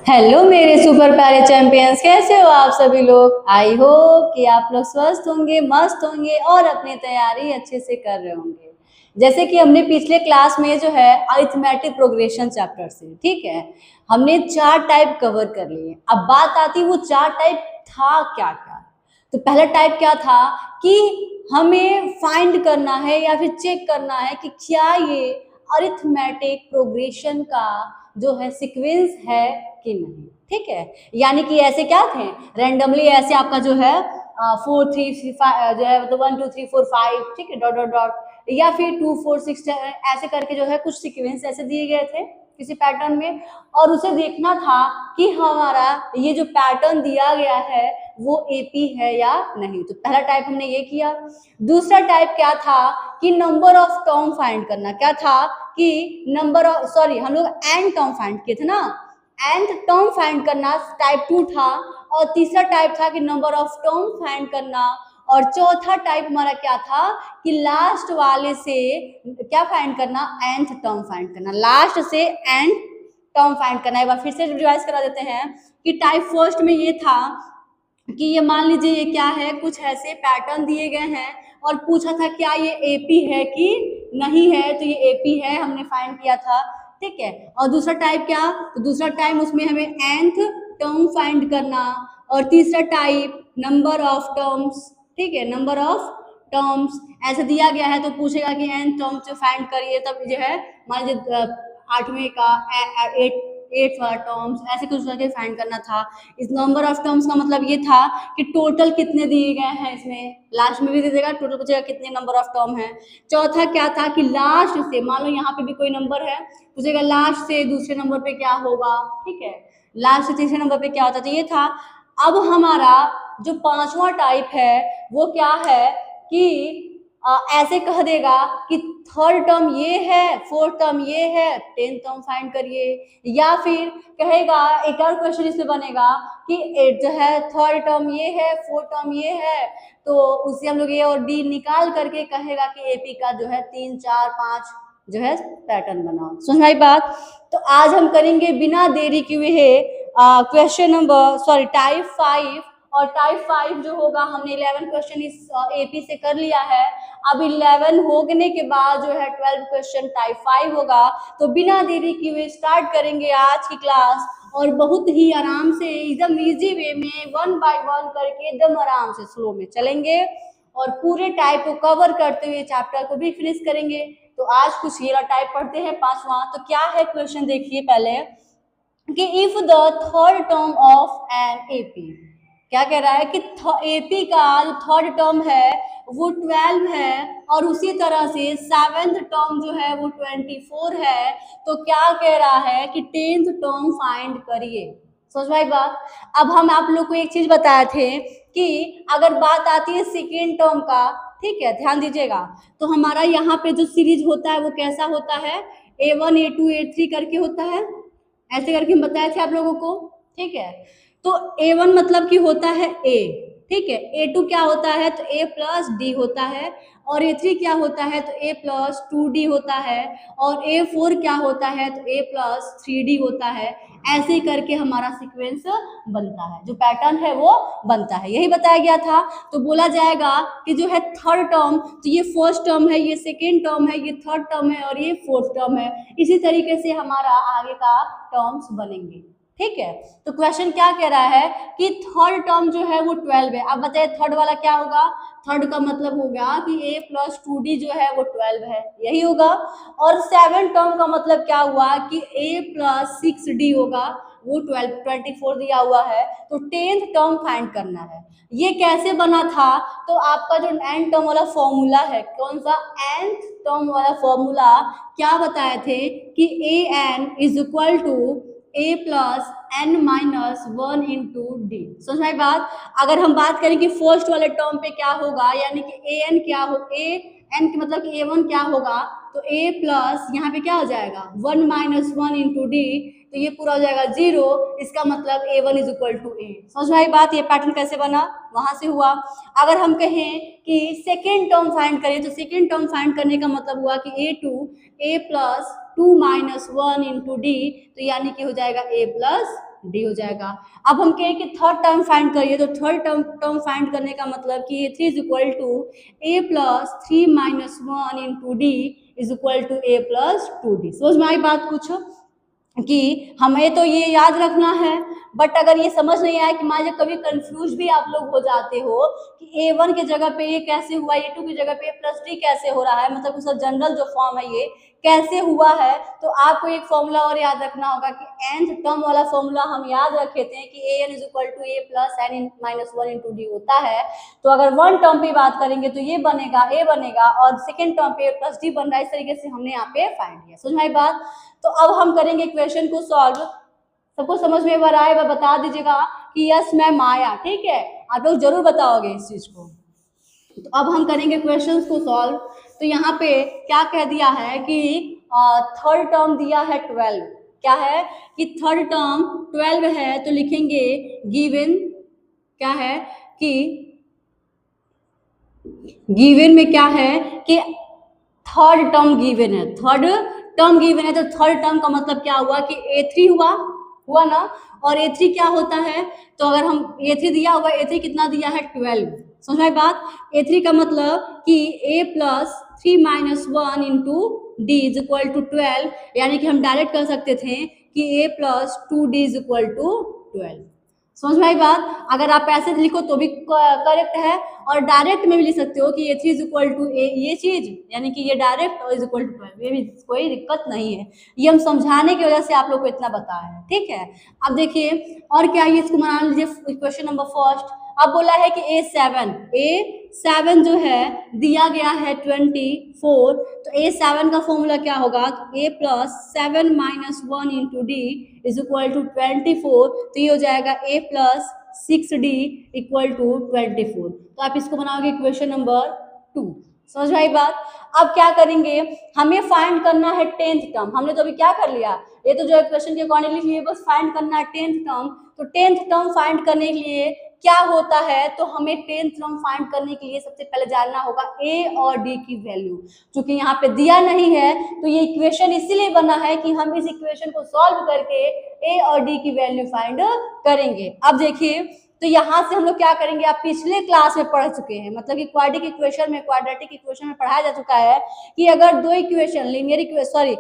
Hello मेरे super प्यारे champions, कैसे हो आप सभी लोग। आई होप कि आप लोग स्वस्थ होंगे, मस्त होंगे और अपनी तैयारी अच्छे से कर रहे होंगे। जैसे कि हमने पिछले क्लास में जो है अरिथमेटिक प्रोग्रेशन चैप्टर से, ठीक है, हमने 4 टाइप कवर कर लिए। अब बात आती वो 4 टाइप था क्या क्या। तो पहला टाइप क्या था कि हमें फाइंड करना है या फिर चेक करना है कि क्या ये अरिथमेटिक प्रोग्रेशन का जो है सीक्वेंस है कि नहीं, ठीक है। यानी कि ऐसे क्या थे, रैंडमली ऐसे आपका जो है 4 3 5 जो है मतलब 1 2 3 4 5, ठीक है, डॉट डॉट डॉट, या फिर 2 4 6 ऐसे करके जो है कुछ सीक्वेंस ऐसे दिए गए थे किसी पैटर्न में, और उसे देखना था कि हमारा ये जो पैटर्न दिया गया है वो एपी है या नहीं। तो पहला टाइप हमने ये किया। दूसरा टाइप क्या था कि नंबर ऑफ टर्म फाइंड करना। क्या था कि नंबर ऑफ, सॉरी, हम लोग एन टर्म फाइंड किए थे ना, nth टर्म फाइंड करना टाइप 2 था। और तीसरा टाइप था कि नंबर ऑफ टर्म फाइंड करना। और चौथा टाइप हमारा क्या था कि लास्ट वाले से क्या फाइंड करना, nth टर्म फाइंड करना, लास्ट से nth टर्म फाइंड करना। एक बार फिर से रिवाइज करा देते हैं कि टाइप फर्स्ट में ये था कि ये मान लीजिए ये क्या है, कुछ ऐसे पैटर्न दिए गए हैं और पूछा था क्या ये एपी है कि नहीं है। तो ये एपी है, हमने फाइंड किया था, ठीक है। और दूसरा टाइप क्या, तो दूसरा टाइप उसमें हमें nth टर्म फाइंड करना। और तीसरा टाइप नंबर ऑफ टर्म्स, ठीक है, नंबर ऑफ टर्म्स ऐसा दिया गया है तो पूछेगा कि nth टर्म से फाइंड करिए, तब जो है मान लीजिए 8वें का 8 वाला टर्म्स ऐसे कुछ करके फाइंड करना था। इस नंबर ऑफ टर्म्स का मतलब ये था कि टोटल कितने दिए गए हैं, इसमें लास्ट में भी दे देगा, टोटल पूछेगा कितने नंबर ऑफ टर्म है। चौथा क्या था कि लास्ट से, मान लो यहाँ पे भी कोई नंबर है, पूछेगा लास्ट से दूसरे नंबर पे क्या होगा, ठीक है, लास्ट से तीसरे नंबर पे क्या होता है, तो ये था। अब हमारा जो 5वां टाइप है वो क्या है कि ऐसे कह देगा कि थर्ड टर्म ये है, फोर्थ टर्म ये है, 10th टर्म फाइंड करिए। या फिर कहेगा, एक और क्वेश्चन इसमें बनेगा कि जो है थर्ड टर्म ये है, फोर्थ टर्म ये है, तो उससे हम लोग ए और डी निकाल करके कहेगा कि एपी का जो है 3 4 5 जो है पैटर्न बनाओ। समझ आई बात। तो आज हम करेंगे बिना देरी किए क्वेश्चन नंबर, सॉरी, टाइप 5। और टाइप 5 जो होगा, हमने 11 क्वेश्चन इस एपी से कर लिया है। अब 11 होने के बाद जो है 12 क्वेश्चन टाइप 5 होगा। तो बिना देरी किए स्टार्ट करेंगे आज की क्लास, और बहुत ही आराम से एकदम इजी वे में 1 बाय 1 करके एकदम आराम से स्लो में चलेंगे और पूरे टाइप को कवर करते हुए चैप्टर को भी फिनिश करेंगे। तो आज कुछ ये टाइप पढ़ते हैं 5वां। तो क्या है क्वेश्चन, देखिए पहले कि if the third term of an AP, क्या कह रहा है कि एपी का जो थर्ड टर्म है वो 12 है और उसी तरह से 7th टर्म जो है वो 24 है। तो क्या कह रहा है कि 10th टर्म फाइंड करिए। समझ भाई बात। अब हम आप लोग को एक चीज बताए थे कि अगर बात आती है सेकेंड टर्म का, ठीक है, ध्यान दीजिएगा, तो हमारा यहाँ पे जो सीरीज होता है वो कैसा होता है, A1 A2 A3 करके होता है, ऐसे करके हम बताए थे आप लोगों को, ठीक है। तो A1 मतलब कि होता है A, ठीक है, A2 क्या होता है तो A प्लस डी होता है, और A3 क्या होता है तो A प्लस 2D होता है, और A4 क्या होता है तो A प्लस 3D होता है। ऐसे करके हमारा सीक्वेंस बनता है, जो पैटर्न है वो बनता है, यही बताया गया था। तो बोला जाएगा कि जो है थर्ड टर्म, तो ये फर्स्ट टर्म है, ये सेकेंड टर्म है, ये थर्ड टर्म है और ये फोर्थ टर्म है। इसी तरीके से हमारा आगे का टर्म्स बनेंगे, ठीक है। तो क्वेश्चन क्या कह रहा है कि थर्ड टर्म जो है वो 12 है। अब बताइए थर्ड वाला क्या होगा, थर्ड का मतलब होगा कि A प्लस 2D जो है वो 12 है, यही होगा। और 7 टर्म का मतलब क्या हुआ कि A प्लस 6D होगा, वो 24 दिया हुआ है। तो 10th टर्म फाइंड करना है। ये कैसे बना था, तो आपका जो n टर्म वाला फॉर्मूला है, कौन सा, nth टर्म वाला फॉर्मूला क्या बताए थे कि an is equal to A plus n minus 1 into D. समझ में बात। अगर हम बात करें कि फर्स्ट वाले टर्म पे क्या होगा, यानी कि ए एन क्या हो, ए एन मतलब कि A1 क्या होगा, तो A प्लस यहाँ पे क्या हो जाएगा 1 माइनस 1 इंटू डी, तो ये पूरा हो जाएगा 0। इसका मतलब A1 इज इक्वल टू ए। समझ में बात। ये पैटर्न कैसे बना, वहां से हुआ। अगर हम कहें कि सेकेंड टर्म फाइंड करें, तो सेकेंड टर्म फाइंड करने का मतलब हुआ कि A2 A plus 2 minus 1 into D, तो यानी कि हो जाएगा a प्लस डी हो जाएगा। अब हम कहें कि थर्ड टर्म फाइंड करिए, तो थर्ड टर्म फाइंड करने का मतलब कि a3 is equal to a plus 3 minus 1 into D is equal to a plus 2d। समझ में आई बात कुछ कि हमें तो ये याद रखना है, बट अगर ये समझ नहीं आया कि मान लीजिए कभी कंफ्यूज भी आप लोग हो जाते हो कि a1 की जगह पे ये कैसे हुआ, a2 की जगह पे a प्लस डी कैसे हो रहा है, मतलब उसका जनरल जो फॉर्म है ये कैसे हुआ है, तो आपको एक फॉर्मूला और याद रखना होगा कि nth टर्म वाला फॉर्मूला हम याद रखे थे कि an is equal to a plus n minus 1 into D होता है। तो अगर वन टर्म पे बात करेंगे तो ये बनेगा a बनेगा, और सेकेंड टर्म पे a प्लस डी बन रहा है। इस तरीके से हमने यहाँ पे फाइंड किया। समझ में आई बात? तो अब हम करेंगे क्वेश्चन को सॉल्व। सबको समझ में आ रहा है? बता दीजिएगा कि यस मैम आया। ठीक है, आप लोग जरूर बताओगे इस चीज को। तो अब हम करेंगे क्वेश्चंस को सॉल्व। तो यहाँ पे क्या कह दिया है कि थर्ड टर्म दिया है 12। क्या है कि थर्ड टर्म 12 है, तो लिखेंगे गिवन, क्या है कि गिवन में क्या है कि थर्ड टर्म गिवन है, थर्ड टर्म गिवन है। तो थर्ड टर्म का मतलब क्या हुआ कि a3 हुआ ना, और a3 क्या होता है, तो अगर हम a3 दिया हुआ, a3 कितना दिया है 12। समझ में बात? a3 का मतलब कि a plus 3 minus 1 into D is equal to 12, यानी कि हम डायरेक्ट कर सकते थे कि a plus 2d is equal to 12। समझ में आई बात? अगर आप ऐसे लिखो तो भी करेक्ट है, और डायरेक्ट में भी लिख सकते हो कि a3 इज इक्वल टू ये चीज, यानी कि ये डायरेक्ट और इज इक्वल टू 12, ये भी कोई दिक्कत नहीं है। ये हम समझाने की वजह से आप लोग को इतना बताया है। ठीक है, अब देखिए और क्या है, इसको मान लीजिए क्वेश्चन नंबर फर्स्ट। अब बोला है कि a7 जो है दिया गया है 24, तो a7 का फॉर्मूला क्या होगा, a plus 7 minus 1 into D is equal to 24, तो ये हो जाएगा a plus 6d equal to 24। तो आप इसको बनाओगे इक्वेशन नंबर 2। समझ में आई बात? अब क्या करेंगे, हमें फाइंड करना है 10th टर्म। हमने तो अभी क्या कर लिया, ये तो जो इक्वेशन के अकॉर्डिंग लिख लिए, बस फाइंड करना है 10th टर्म। तो 10th टर्म फाइंड करने के लिए क्या होता है, तो हमें 10th टर्म फाइंड करने के लिए सबसे पहले जानना होगा a और d की वैल्यू। क्योंकि यहाँ पे दिया नहीं है, तो ये इक्वेशन इसीलिए बना है कि हम इस इक्वेशन को सॉल्व करके a और d की वैल्यू फाइंड करेंगे। अब देखिए, तो यहाँ से हम लोग क्या करेंगे, आप पिछले क्लास में पढ़ चुके हैं, मतलब कि क्वाड्रेटिक इक्वेशन में पढ़ाया जा चुका है कि अगर दो equation linear equation,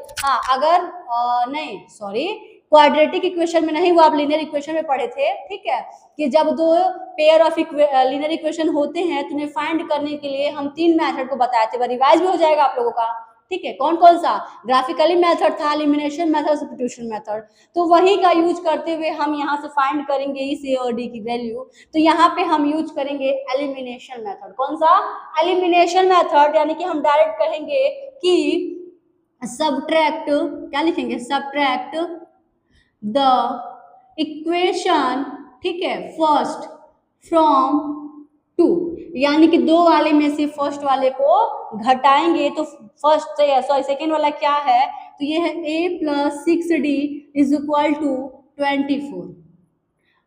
quadratic equation में नहीं, वो आप लीनियर इक्वेशन में पढ़े थे। ठीक है, कि जब दो पेयर ऑफ लीनियर इक्वेशन होते हैं तो उन्हें फाइंड करने के लिए हम 3 मेथड को बताए थे। रिवाइज भी हो जाएगा आप लोगों का। ठीक है, कौन कौन सा? ग्राफिकली मेथड था, एलिमिनेशन मेथड, सब्स्टिट्यूशन मेथड। तो वही का यूज करते हुए हम यहाँ से फाइंड करेंगे इस a और d की वैल्यू। तो यहाँ पे हम यूज करेंगे एलिमिनेशन मेथड। कौन सा? एलिमिनेशन मेथड, यानी कि हम डायरेक्ट कहेंगे कि सब्ट्रैक्ट, क्या लिखेंगे, सब्ट्रैक्ट द इक्वेशन, ठीक है, फर्स्ट फ्रॉम 2, यानी कि दो वाले में से फर्स्ट वाले को घटाएंगे। तो फर्स्ट सेकेंड वाला क्या है, तो ये है a plus 6d is equal to 24,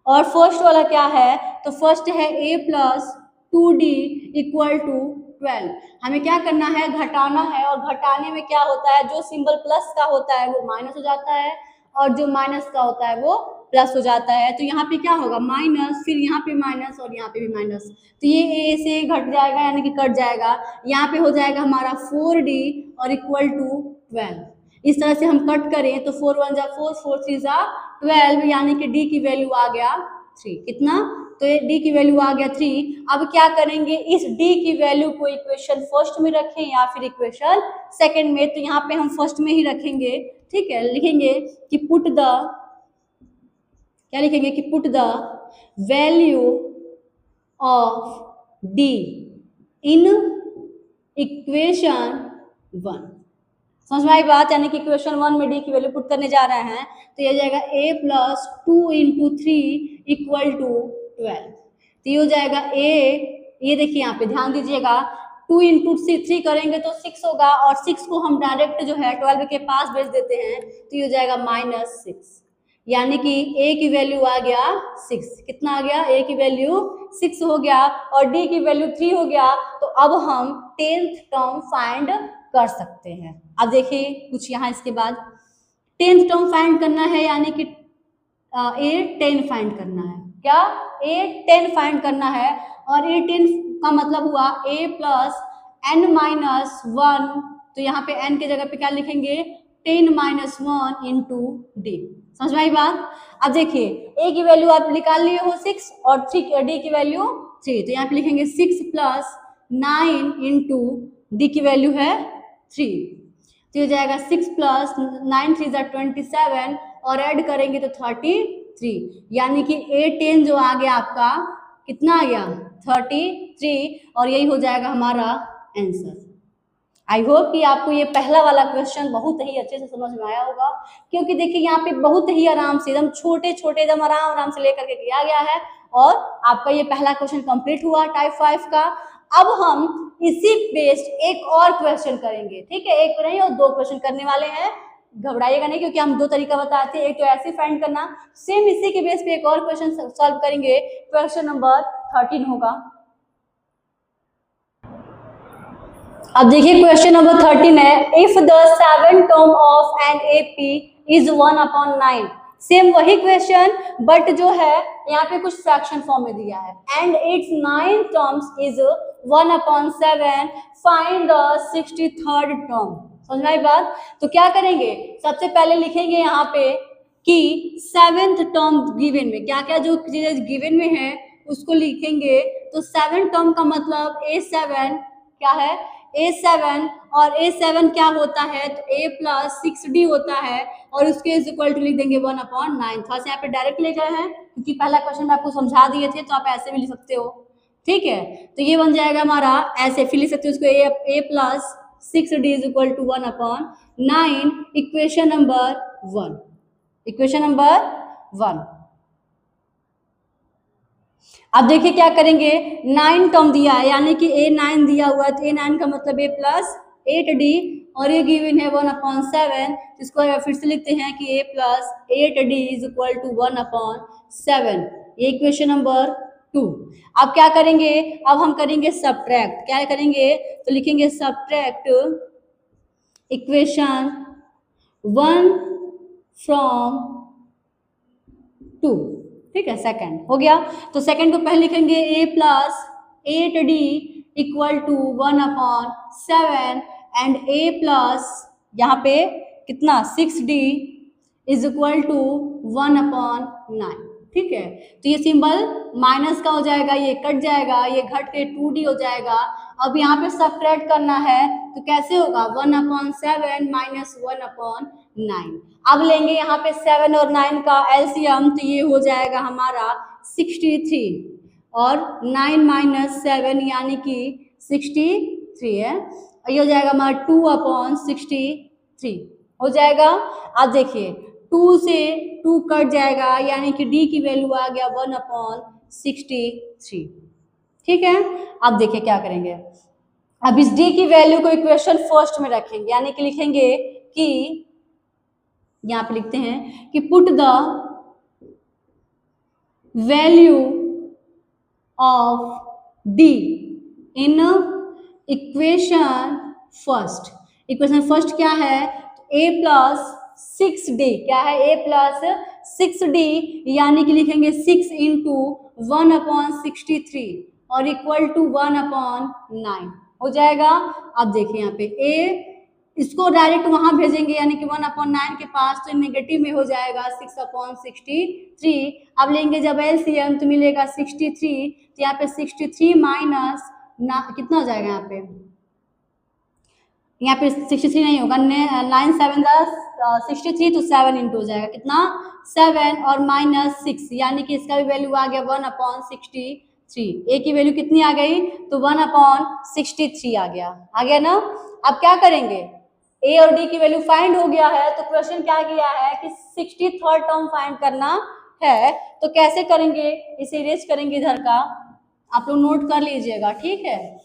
और फर्स्ट वाला क्या है, तो फर्स्ट है a plus 2d equal to 12। हमें क्या करना है, घटाना है, और घटाने में क्या होता है, जो सिंबल प्लस का होता है वो माइनस हो जाता है, और जो माइनस का होता है वो प्लस हो जाता है। तो यहाँ पे क्या होगा, माइनस, फिर यहाँ पे माइनस और यहाँ पे भी माइनस, तो ये a से घट जाएगा, यानी कि कट जाएगा। यहाँ पे हो जाएगा हमारा 4d और इक्वल टू 12। इस तरह से हम कट करें तो 4 1 जा 4, 4 3 जा 12, यानी कि d की वैल्यू आ गया 3। कितना? तो ये d की वैल्यू आ गया 3। अब क्या करेंगे, इस d की वैल्यू को इक्वेशन फर्स्ट में रखें या फिर इक्वेशन सेकंड में, तो यहाँ पे हम फर्स्ट में ही रखेंगे। ठीक है, लिखेंगे कि पुट द, क्या लिखेंगे कि put the value of d in equation 1। समझ में आई बात? यानी कि इक्वेशन 1 में d की वैल्यू पुट करने जा रहे हैं, तो ये जाएगा a plus 2 into 3 equal to 12। तो ये हो जाएगा a, ये देखिए यहाँ पे ध्यान दीजिएगा, 2 इंटू 3 करेंगे तो 6 होगा, और 6 को हम डायरेक्ट जो है 12 के पास भेज देते हैं, तो ये हो जाएगा -6, यानी कि a की वैल्यू आ गया 6। कितना आ गया? a की वैल्यू 6 हो गया, और d की वैल्यू 3 हो गया। तो अब हम 10th टर्म फाइंड कर सकते हैं। अब देखिए कुछ यहाँ इसके बाद 10th टर्म फाइंड करना है, यानी कि A10 फाइंड करना है। क्या? A10 फाइंड करना है, और A10 का मतलब हुआ A प्लस n माइनस 1, तो यहाँ पे n की जगह पे क्या लिखेंगे? 10 माइनस 1 इंटू डी। समझ में आई बात? अब देखिए A की वैल्यू आप निकाल लिए हो 6 और D की वैल्यू 3, तो यहाँ पे लिखेंगे 6 प्लस 9 इंटू डी की वैल्यू है 3, तो ये जाएगा 6 प्लस 9 3 27 और ऐड करेंगे तो 33, यानी कि A10 जो आ गया आपका कितना आ गया? 33, और यही हो जाएगा हमारा आंसर। आई होप कि आपको ये पहला वाला क्वेश्चन बहुत ही अच्छे से समझ में आया होगा, क्योंकि देखिए यहाँ पे बहुत ही आराम से एकदम छोटे छोटे एकदम आराम से लेकर के किया गया है, और आपका ये पहला क्वेश्चन कंप्लीट हुआ टाइप 5 का। अब हम इसी बेस्ड एक और क्वेश्चन करेंगे, ठीक है? एक नहीं और 2 क्वेश्चन करने वाले हैं, घबराइएगा नहीं, क्योंकि हम 2 तरीका बताते हैं, एक तो ऐसे फाइंड करना, सेम इसी के बेस पे एक और क्वेश्चन सॉल्व करेंगे। क्वेश्चन नंबर 13 होगा। अब देखिए क्वेश्चन नंबर 13 है, if the 7th term of an AP is 1/9। Same वही क्वेश्चन, बट जो है यहाँ पे कुछ फ्रैक्शन फॉर्म में दिया है, and it's 9th terms is 1/7, find the 63rd term. समझ में आई बात? तो क्या करेंगे? सबसे पहले लिखेंगे यहाँ पे कि 7th टर्म गिवन में क्या क्या जो चीजें गिवन में है उसको लिखेंगे। तो 7th टर्म का मतलब A7 क्या है? A7, और A7 क्या होता है? तो A प्लस 6D होता है, और उसके इज इक्वल टू लिख देंगे 1/9। थोड़ा सा यहाँ पे डायरेक्ट ले गए हैं, क्योंकि पहला क्वेश्चन में आपको समझा दिए थे, तो आप ऐसे भी लिख सकते हो, ठीक है? तो ये बन जाएगा हमारा, ऐसे फिर लिख सकते हो उसको A plus 6D is equal to 1/9, equation number 1। Equation number 1। अब देखिए क्या करेंगे, 9 टर्म दिया है, यानी कि A9 दिया हुआ है, तो A9 का मतलब A प्लस 8D, और ये गिवन है 1/7, इसको फिर से लिखते हैं कि A plus 8D is equal to 1/7। ये इक्वेशन नंबर 2। अब क्या करेंगे? अब हम करेंगे सब्ट्रैक्ट। क्या करेंगे? तो लिखेंगे सब्ट्रैक्ट इक्वेशन 1 फ्रॉम 2, ठीक है? सेकंड हो गया, तो सेकंड को पहले लिखेंगे A plus 8D equal to 1/7, and A plus यहाँ पे कितना 6D इज इक्वल टू 1/9, ठीक है? तो ये सिंबल माइनस का हो जाएगा, ये कट जाएगा, ये घट के 2D हो जाएगा। अब यहाँ पे सब्ट्रैक्ट करना है, तो कैसे होगा? 1/7 माइनस 1/9। अब लेंगे यहाँ पे 7 और 9 का एलसीएम, तो ये हो जाएगा हमारा 63, और 9 माइनस 7 यानी कि 63 है, और ये हो जाएगा हमारा 2/63 हो जाएगा। अब देखिए 2 से 2 कट जाएगा, यानी कि D की वैल्यू आ गया 1/63, ठीक है? अब देखिए क्या करेंगे, अब इस D की वैल्यू को इक्वेशन फर्स्ट में रखेंगे, यानी कि लिखेंगे कि यहाँ पे लिखते हैं कि put the value of D in equation first. Equation first क्या है? तो A प्लस 6D, क्या है? A प्लस 6D, यानी कि लिखेंगे 6 इंटू 1/63 और इक्वल टू 1/9 हो जाएगा। अब देखिए यहाँ पे A, इसको डायरेक्ट वहां भेजेंगे, यानी कि 1/9 के पास, तो नेगेटिव में हो जाएगा 6/63। अब लेंगे जब एलसीएम, तो मिलेगा 63, तो यहाँ पे 63 माइनस कितना हो जाएगा? यहाँ पे 63 नहीं होगा, 9 7 63, तो 7 इंटू हो जाएगा कितना? 7 और माइनस 6, यानी कि इसका भी वैल्यू आ गया 1/63। ए की वैल्यू कितनी आ गई? तो 1/63 आ गया ना। अब क्या करेंगे? ए और डी की वैल्यू फाइंड हो गया है, तो क्वेश्चन क्या किया है कि 63rd टर्म फाइंड करना है। तो कैसे करेंगे? इसे इरेज करेंगे इधर का, आप लोग नोट कर लीजिएगा, ठीक है?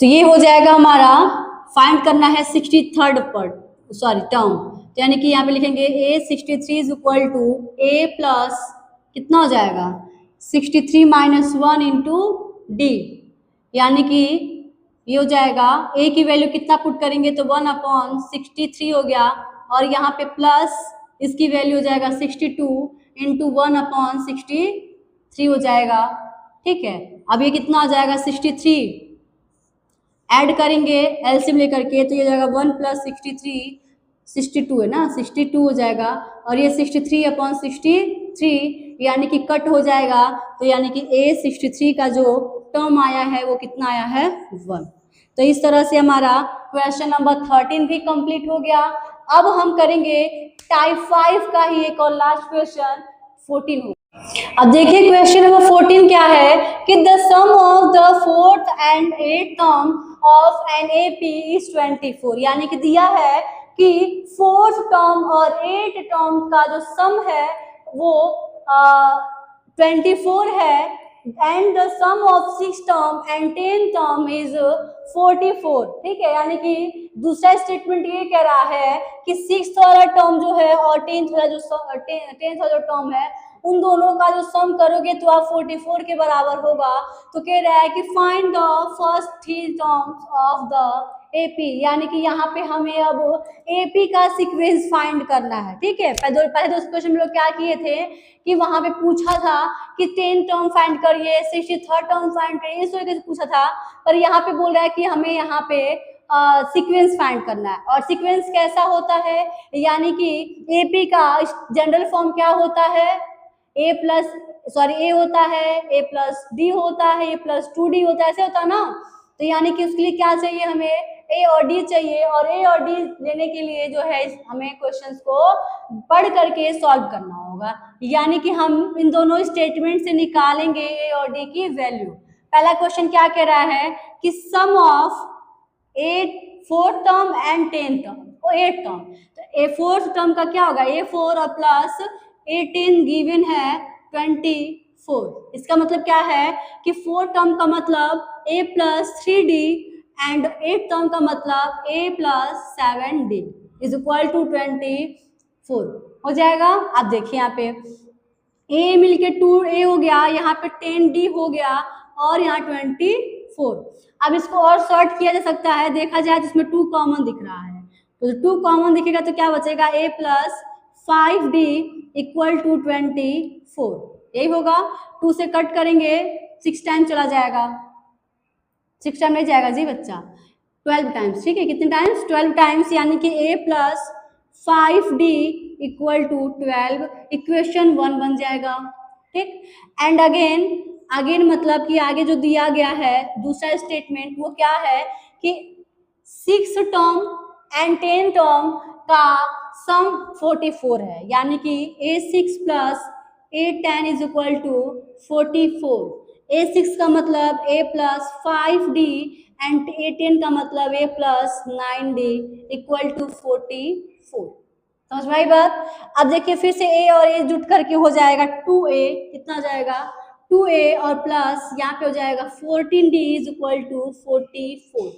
तो ये हो जाएगा हमारा, फाइंड करना है 63rd टर्म, तो यानी कि यहाँ पे लिखेंगे A 63 is equal to A plus कितना हो जाएगा? 63 माइनस 1 इंटू D, यानी कि ये हो जाएगा a की वैल्यू कितना पुट करेंगे तो 1/63 हो गया, और यहाँ पे प्लस इसकी वैल्यू हो जाएगा 62 इंटू 1/63 हो जाएगा। ठीक है, अब ये कितना हो जाएगा 63, ऐड करेंगे एलसीएम लेकर के तो ये हो जाएगा 1 + 63 62 है ना, 62 हो जाएगा, और ये 63/63 यानी कि कट हो जाएगा, तो यानी कि a 63 का जो टर्म आया है वो कितना आया है 1। तो इस तरह से हमारा क्वेश्चन नंबर 13 भी कंप्लीट हो गया। अब हम करेंगे टाइप 5 का ही एक और लास्ट क्वेश्चन 14 हो। अब देखिए क्वेश्चन नंबर 14 क्या है कि the sum of the 4th and 8th term of an AP is 24, यानी कि दिया है कि 4th टर्म और 8th टर्म का जो सम है वो 24 है, and the sum of 6th term and 10th term is 44। ठीक है, यानी कि दूसरा स्टेटमेंट ये कह रहा है कि 6th वाला टर्म जो है और 10th वाला जो टर्म है उन दोनों का जो सम करोगे तो आप 44 के बराबर होगा। तो कह रहा है कि find the first 3 terms of the AP, यानी कि यहाँ पे हमें अब एपी का सीक्वेंस फाइंड करना है। ठीक है, पहले दो क्वेश्चन में लोग क्या किए थे कि वहां पे पूछा था कि 10 टर्म फाइंड करिए, 63rd टर्म फाइंड करिए, इस तरीके से पूछा था, पर यहाँ पे बोल रहा है कि हमें यहाँ पे सीक्वेंस फाइंड करना है। और सीक्वेंस कैसा होता है, यानी कि एपी का जनरल फॉर्म क्या होता है, ए होता है, a प्लस डी होता है, a प्लस 2d होता है, ऐसे होता है ना। तो यानी कि उसके लिए क्या चाहिए, हमें a और d चाहिए, और a और d लेने के लिए जो है हमें क्वेश्चंस को पढ़ करके सॉल्व करना होगा। यानी कि हम इन दोनों स्टेटमेंट से निकालेंगे a और d की वैल्यू। पहला क्वेश्चन क्या कह रहा है कि sum of 4th term and 10th term और 8th टर्म, तो 4th टर्म का क्या होगा, a4 और प्लस 18 गिवन है 24। इसका मतलब क्या है कि 4th टर्म का मतलब a plus 3d and 8th term का मतलब a plus 7d is equal to 24 हो जाएगा। आप देखिए यहाँ पे a मिलके 2a हो गया, यहाँ पे 10d हो गया, और यहाँ 24। अब इसको और शॉर्ट किया जा सकता है, देखा जाए जिसमें 2 कॉमन दिख रहा है, तो 2 कॉमन दिखेगा तो क्या बचेगा, a plus 5d equal to 24, यही होगा। 2 से कट करेंगे 6 टाइम चला जाएगा, 6 टाइम नहीं जाएगा जी बच्चा, 12 टाइम्स। ठीक है, कितने टाइम्स, 12 टाइम्स, यानी कि a plus 5d equal to 12, equation 1 बन जाएगा। ठीक, एंड अगेन मतलब कि आगे जो दिया गया है दूसरा स्टेटमेंट वो क्या है कि 6th term and 10th term का सम 44 है, यानी कि a6 plus a10 is equal to 44। a6 का मतलब a plus 5d and a10 का मतलब a plus 9d equal to 44। समझ में आई बात। अब देखिए फिर से a और a जुट करके हो जाएगा 2a, कितना हो जाएगा 2a, और प्लस यहाँ पे हो जाएगा 14d इज इक्वल टू 44।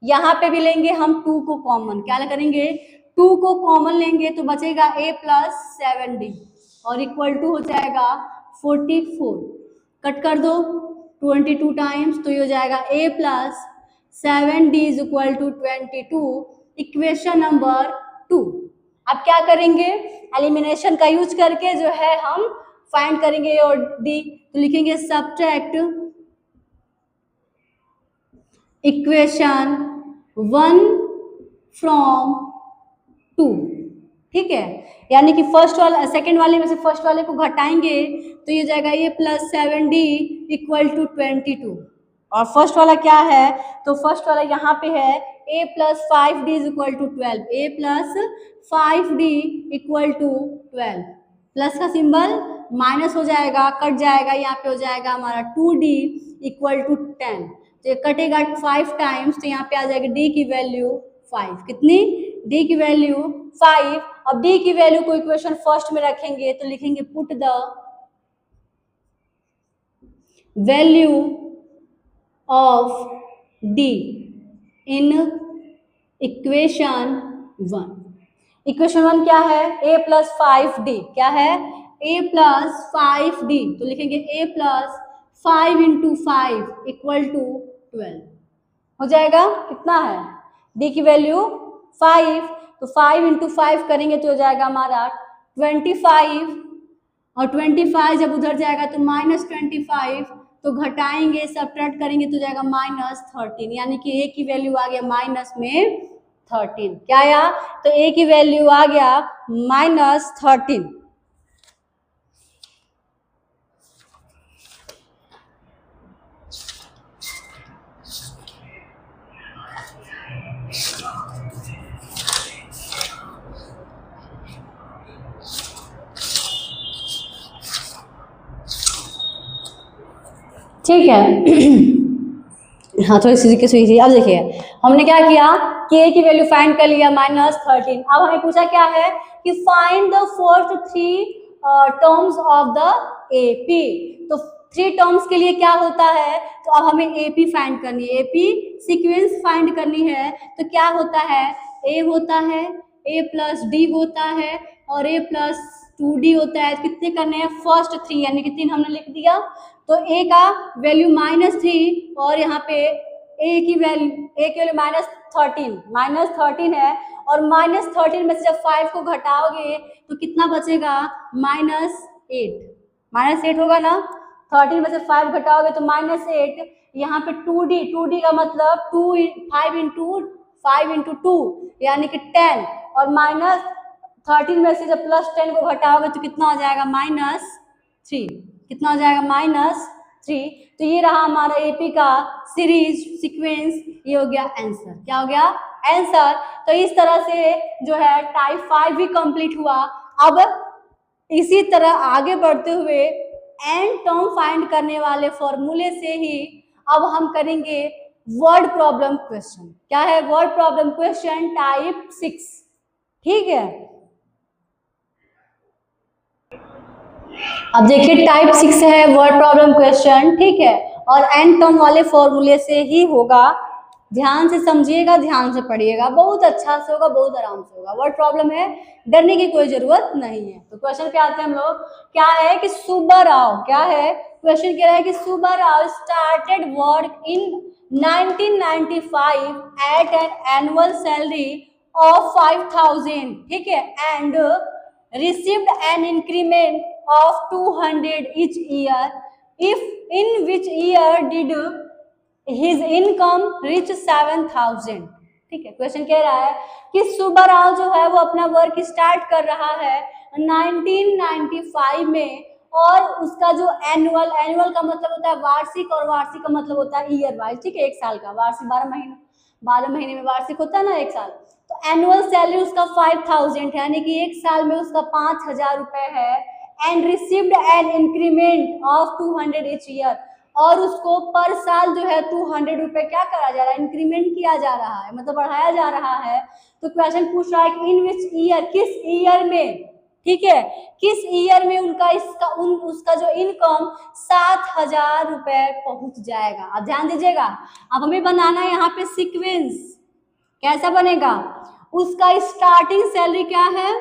यहाँ पे भी लेंगे हम 2 को कॉमन, क्या करेंगे 2 को कॉमन लेंगे तो बचेगा a प्लस 7d और इक्वल टू हो जाएगा 44। कट कर दो 22 टाइम्स, तो ये हो जाएगा a plus 7d is equal to 22, equation number 2। अब क्या करेंगे, एलिमिनेशन का यूज करके जो है हम फाइंड करेंगे a और d, तो लिखेंगे सब्ट्रैक्ट इक्वेशन 1 फ्रॉम 2। ठीक है, यानी कि सेकंड वाले में से फर्स्ट वाले को घटाएंगे तो ये जाएगा a plus 7d equal to 22, और फर्स्ट वाला क्या है, तो फर्स्ट वाला यहाँ पे है a plus 5d is equal to 12, a plus 5d equal to 12, plus का सिंबल माइनस हो जाएगा, कट जाएगा, यहाँ पे हो जाएगा हमारा 2d इक्वल टू 10, तो ये कटेगा 5 टाइम्स, तो यहाँ पे आ जाएगी d की वैल्यू 5, कितनी d की वैल्यू 5। अब d की वैल्यू को इक्वेशन फर्स्ट में रखेंगे तो लिखेंगे put the value of d in equation 1। Equation 1 क्या है, a प्लस 5d, क्या है a प्लस 5d, तो लिखेंगे a plus 5 into 5 equal to 12 हो जाएगा। कितना है डी की वैल्यू 5, तो 5 इंटू 5 करेंगे तो हो जाएगा हमारा 25, और 25 जब उधर जाएगा तो -25, तो घटाएंगे सब्ट्रैक्ट करेंगे तो जाएगा -13, यानी कि ए की वैल्यू आ गया माइनस में 13। क्या आया? तो ए की वैल्यू आ गया -13। ठीक है। हाँ थोड़ी सी सुई। अब देखिए हमने क्या किया कि ए की वैल्यू फाइंड कर लिया -13। अब हमें पूछा क्या है कि find the first 3 terms of the AP. तो 3 टर्म्स के लिए क्या होता है, तो अब हमें एपी फाइंड करनी है, एपी सीक्वेंस फाइंड करनी है। तो क्या होता है, ए होता है, ए प्लस डी होता है और ए प्लस 2d होता है। कितने करने हैं? फर्स्ट 3, यानी कि 3 हमने लिख दिया। तो ए का वैल्यू -3 और यहाँ पे ए की वैल्यू -13 है, और -13 में से जब 5 को घटाओगे तो कितना बचेगा? -8 होगा ना। 13 में से 5 घटाओगे तो -8। यहाँ पे 2d का मतलब 5 इंटू 2 यानी कि 10, और -13 में से जब +10 को घटाओगे तो कितना हो जाएगा? -3। कितना हो जाएगा? -3। तो ये रहा हमारा एपी का सीरीज सीक्वेंस, ये हो गया आंसर। क्या हो गया? आंसर। तो इस तरह से जो है टाइप 5 भी कंप्लीट हुआ। अब इसी तरह आगे बढ़ते हुए एंड टर्म फाइंड करने वाले फॉर्मूले से ही अब हम करेंगे वर्ड प्रॉब्लम क्वेश्चन। क्या है? Word problem question type 6। ठीक है। अब देखिए टाइप 6 है वर्ड प्रॉब्लम क्वेश्चन। ठीक है, और एंड टर्म वाले फॉर्मूले से ही होगा। ध्यान से समझिएगा, ध्यान से पढ़िएगा, बहुत अच्छा से होगा, बहुत आराम से होगा। वर्ड प्रॉब्लम है, डरने की कोई जरूरत नहीं है। तो क्वेश्चन पे आते हैं हम लोग। क्या है कि सुब्बाराव, क्या है क्वेश्चन, कह रहा है कि Subbarao started work in 1995 at an annual salary of 5000। ठीक है, and received an increment of 200 each year. If in which year did his income reach 7000? ठीक है, क्वेश्चन कह रहा है कि सुब्बाराव जो है वो अपना वर्क स्टार्ट कर रहा है 1995 में, और उसका जो एनुअल का मतलब होता है वार्षिक, और वार्षिक का मतलब होता है ईयर वाइज। ठीक है, एक साल का वार्षिक, 12 महीने में वार्षिक होता है ना, एक साल। तो एनुअल सैलरी उसका 5000 है, यानी कि एक साल में उसका 5000 रुपए है। And received an increment of 200 each year, और उसको पर साल जो है 200 रुपए क्या करा जा रहा है? इंक्रीमेंट किया जा रहा है, मतलब बढ़ाया जा रहा है। तो क्वेश्चन पूछ रहा है कि इन विच ईयर, किस ईयर में, ठीक है, किस ईयर में उसका जो इनकम 7000 रुपए पहुंच जाएगा। अब ध्यान दीजिएगा, अब हमें बनाना है यहाँ पे सीक्वेंस। कैसा बनेगा? उसका स्टार्टिंग सैलरी क्या है,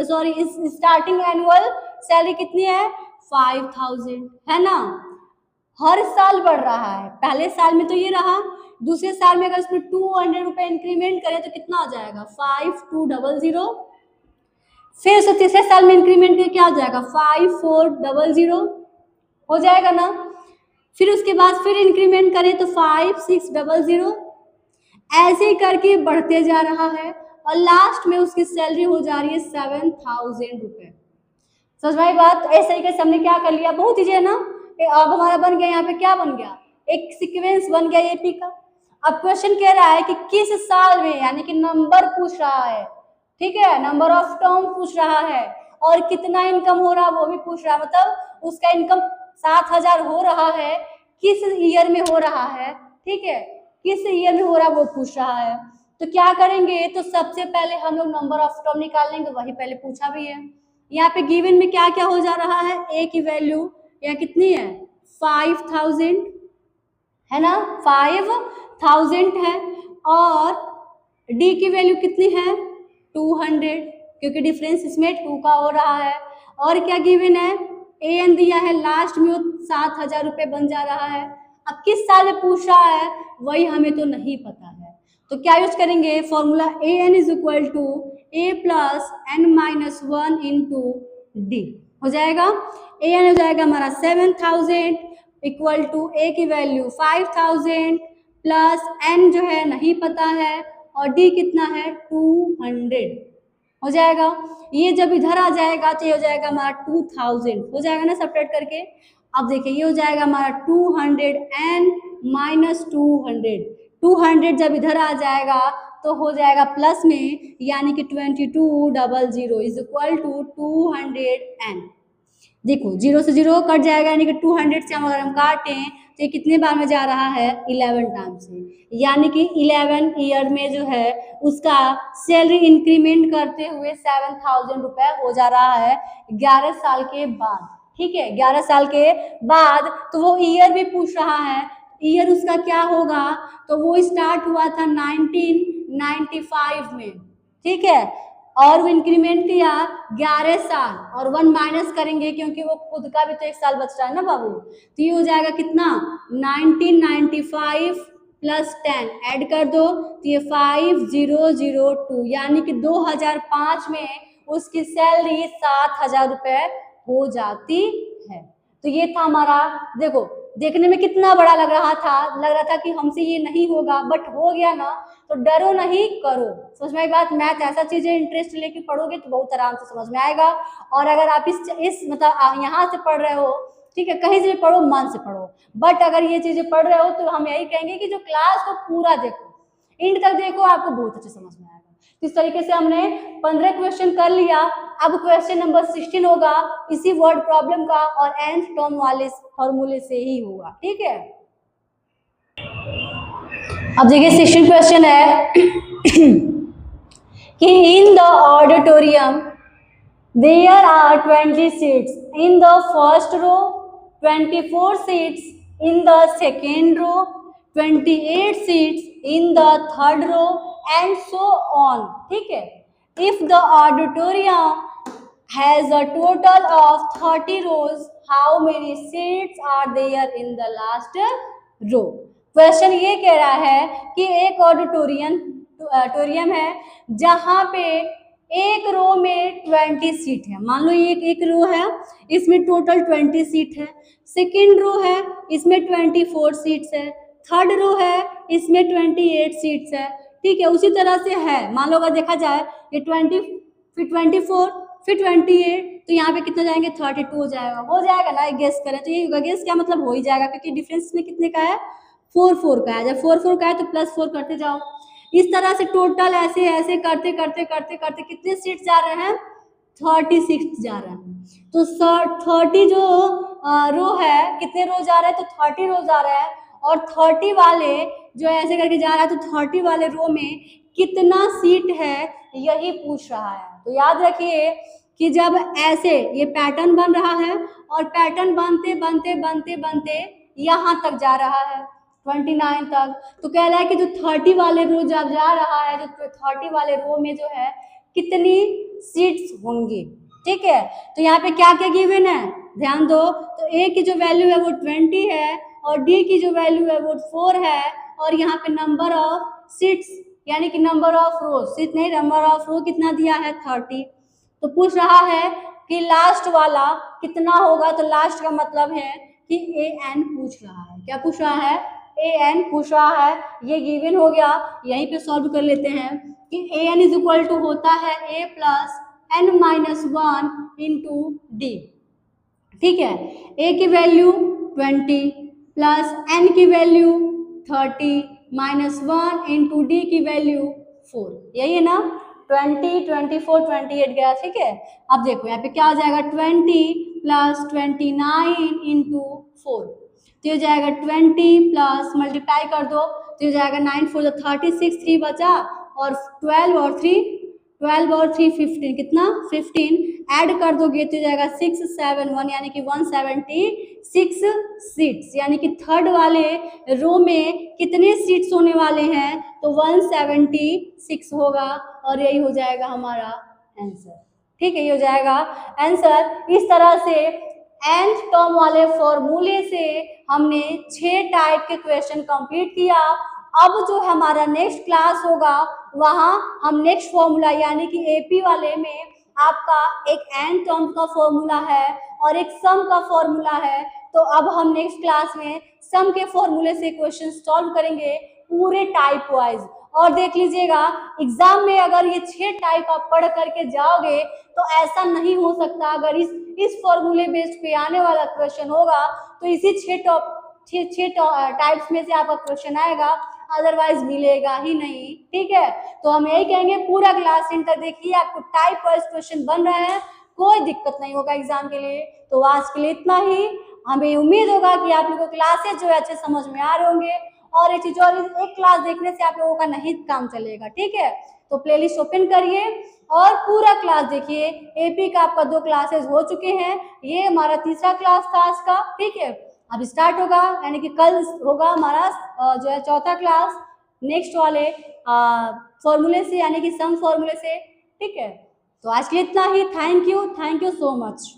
सॉरी स्टार्टिंग एनुअल सैलरी कितनी है? 5000 है ना। हर साल बढ़ रहा है, पहले साल में तो ये रहा, दूसरे साल में अगर इसमें 200 रुपए इंक्रीमेंट करें तो कितना हो जाएगा? 5200। फिर उसको तीसरे साल में इंक्रीमेंट करके क्या हो जाएगा? 5400 हो जाएगा ना। फिर उसके बाद फिर इंक्रीमेंट करें तो 5600, ऐसे ही करके बढ़ते जा रहा है, और लास्ट में उसकी सैलरी हो जा रही है 7000 रुपए। समझ में आई बात? ऐसे तरीके से हमने क्या कर लिया, बहुत ईजी है ना। अब हमारा बन गया, यहाँ पे क्या बन गया? एक सीक्वेंस बन गया एपी का। अब क्वेश्चन कह रहा है कि किस साल में, यानी कि नंबर पूछ रहा है, ठीक है, नंबर ऑफ टर्म पूछ रहा है, और कितना इनकम हो रहा है वो भी पूछ रहा है। मतलब उसका इनकम 7000 हो रहा है, किस ईयर में हो रहा है, ठीक है, किस ईयर में हो रहा है वो पूछ रहा है। तो क्या करेंगे, तो सबसे पहले हम लोग नंबर ऑफ टर्म निकालेंगे, वही पहले पूछा भी है। यहाँ पे गिवन में क्या क्या हो जा रहा है, ए की वैल्यू यहाँ कितनी है? 5000 है ना, 5000 है, और डी की वैल्यू कितनी है? 200, क्योंकि डिफरेंस इसमें 2 का हो रहा है। और क्या गिवन है? एन दिया है, लास्ट में वो 7000 रुपए बन जा रहा है। अब किस साल में पूछ रहा है, वही हमें तो नहीं पता है। तो क्या यूज करेंगे, formula an is equal to a plus n minus 1 into D हो जाएगा। an हो जाएगा हमारा 7000 इक्वल टू a की वैल्यू 5000 प्लस n जो है नहीं पता है और d कितना है 200 हो जाएगा। ये जब इधर आ जाएगा तो ये हो जाएगा हमारा 2000 हो जाएगा ना सपरेट करके। अब देखिए ये हो जाएगा हमारा 200 एंड माइनस 200 जब इधर आ जाएगा तो हो जाएगा प्लस में, यानी कि 2200 इज इक्वल टू 200 एन। देखो 0 से 0 कट जाएगा, यानी कि 200 से हम अगर हम काटें तो ये कितने बार में जा रहा है 11 टाइम से, यानी कि 11 ईयर में जो है उसका सैलरी इंक्रीमेंट करते हुए 7000 रुपए हो जा रहा है 11 साल के बाद। ठीक है, 11 साल के बाद। तो वो ईयर भी पूछ रहा है, ईयर उसका क्या होगा, तो वो स्टार्ट हुआ था 1995 में। ठीक है, और वो इंक्रीमेंट किया 11 साल और 1 माइनस करेंगे क्योंकि वो खुद का भी तो 1 साल बच रहा है ना बाबू। तो ये हो जाएगा कितना 1995 प्लस 10 ऐड कर दो तो ये 5002, यानी कि 2005 में उसकी सैलरी 7000 रुपए हो जाती है। तो ये था हमारा, देखो देखने में कितना बड़ा लग रहा था कि हमसे ये नहीं होगा, बट हो गया ना। तो डरो नहीं, करो। समझ में आई बात। मैथ ऐसा चीज है, इंटरेस्ट लेके पढ़ोगे तो बहुत आराम से समझ में आएगा। और अगर आप इस मतलब यहाँ से पढ़ रहे हो, ठीक है, कहीं से भी पढ़ो, मन से पढ़ो, बट अगर ये चीजें पढ़ रहे हो तो हम यही कहेंगे कि जो क्लास को पूरा देखो, एंड तक देखो, आपको बहुत अच्छे समझ में आएगा। इस तरीके से हमने 15 क्वेश्चन कर लिया। अब क्वेश्चन नंबर 16 होगा इसी वर्ड प्रॉब्लम का और nth टर्म वाले फॉर्मूले से ही होगा। ठीक है, अब देखिए 16 क्वेश्चन है कि in the auditorium there are 20 seats in the first row, 24 seats in the second row, 28 seats in the third row and so on. ठीक है, if the auditorium has a total of 30 rows, how many seats are there in the last row? Question ये कह रहा है कि एक auditorium है जहां पे एक रो में 20 सीट है। मान लो ये एक रो है, इसमें टोटल 20 सीट है। सेकेंड रो है, इसमें 24 सीट्स है। थर्ड रो है, इसमें 28 सीट्स है। ठीक है, उसी तरह से है। मान लो अगर देखा जाए ये 20 फिर 24 फिर 28, तो यहाँ पे कितना जाएंगे 32 हो जाएगा ना। गेस करें तो ये गेस क्या मतलब हो ही जाएगा, क्योंकि डिफरेंस में कितने का है 4 का है। जब 4 का है तो +4 करते जाओ। इस तरह से टोटल ऐसे ऐसे करते करते करते करते कितने सीट जा रहे हैं 36 जा रहे हैं। तो 30 जो रो है, कितने रो जा रहे हैं तो 30 रो जा रहा है। और 30 वाले जो ऐसे करके जा रहा है तो 30 वाले रो में कितना सीट है यही पूछ रहा है। तो याद रखिए कि जब ऐसे ये पैटर्न बन रहा है और पैटर्न बनते बनते बनते बनते यहाँ तक जा रहा है 29 तक, तो कह रहा है कि जो 30 वाले रो जब जा रहा है, जो 30 वाले रो में जो है कितनी सीट्स होंगी। ठीक है, तो यहाँ पे क्या क्या गिवन है ध्यान दो। तो ए की जो वैल्यू है वो 20 है और डी की जो वैल्यू है वो 4 है और यहाँ पे नंबर ऑफ सीट्स यानी कि नंबर ऑफ रो, सीट नहीं, नंबर ऑफ रो कितना दिया है 30। तो पूछ रहा है कि लास्ट वाला कितना होगा। तो लास्ट का मतलब है कि an पूछ रहा है। क्या पूछ रहा है an पूछ रहा है। ये गिवन हो गया, यहीं पे सॉल्व कर लेते हैं कि an इज इक्वल टू होता है a plus n minus 1 into D. ठीक है, a की वैल्यू 20 प्लस n की वैल्यू 30 माइनस 1 इंटू डी की वैल्यू 4, यही है ना। 20, 24, 28 गया। ठीक है, अब देखो यहाँ पे क्या हो जाएगा 20 प्लस 29 इंटू 4, तो ये जाएगा 20 प्लस मल्टीप्लाई कर दो तो ये जाएगा 9 4 36, 3 बचा और 12 और 3 15, कितना 15 ऐड कर दोगे तो जाएगा 671 यानी कि 176 सीट्स, यानी कि थर्ड वाले रो में कितने सीट्स होने वाले हैं तो 176 होगा और यही हो जाएगा हमारा आंसर। ठीक है, ये हो जाएगा आंसर। इस तरह से एंड टर्म वाले फॉर्मूले से हमने 6 टाइप के क्वेश्चन कंप्लीट किया। अब जो हमारा नेक्स्ट क्लास होगा वहाँ हम नेक्स्ट फॉर्मूला यानी कि एपी वाले में आपका एक एंड टर्म का फॉर्मूला है और एक सम का फॉर्मूला है। तो अब हम नेक्स्ट क्लास में सम के फॉर्मूले से क्वेश्चन सॉल्व करेंगे पूरे टाइप वाइज। और देख लीजिएगा एग्जाम में अगर ये 6 टाइप आप पढ़ करके जाओगे तो ऐसा नहीं हो सकता, अगर इस फॉर्मूले बेस्ड पे आने वाला क्वेश्चन होगा तो इसी 6 टाइप्स में से आपका क्वेश्चन आएगा, अदरवाइज मिलेगा ही नहीं। ठीक है, तो हम यही कहेंगे पूरा क्लास सेंटर देखिए, आपको टाइप वाइज क्वेश्चन बन रहा है, कोई दिक्कत नहीं होगा एग्जाम के लिए। तो आज के लिए इतना ही। हमें उम्मीद होगा कि आप लोगों को क्लासेस जो है अच्छे समझ में आ रहे होंगे और ये चीज और एक क्लास देखने से आप लोगों का नहीं काम चलेगा। ठीक है, तो प्लेलिस्ट ओपन करिए और पूरा क्लास देखिए। एपी का आपका 2 क्लासेस हो चुके हैं, ये हमारा तीसरा क्लास था आज का। ठीक है, अब स्टार्ट होगा यानी कि कल होगा हमारा जो है चौथा क्लास नेक्स्ट वाले फॉर्मूले से यानी कि सम फॉर्मूले से। ठीक है, तो आज के लिए इतना ही। Thank you so much.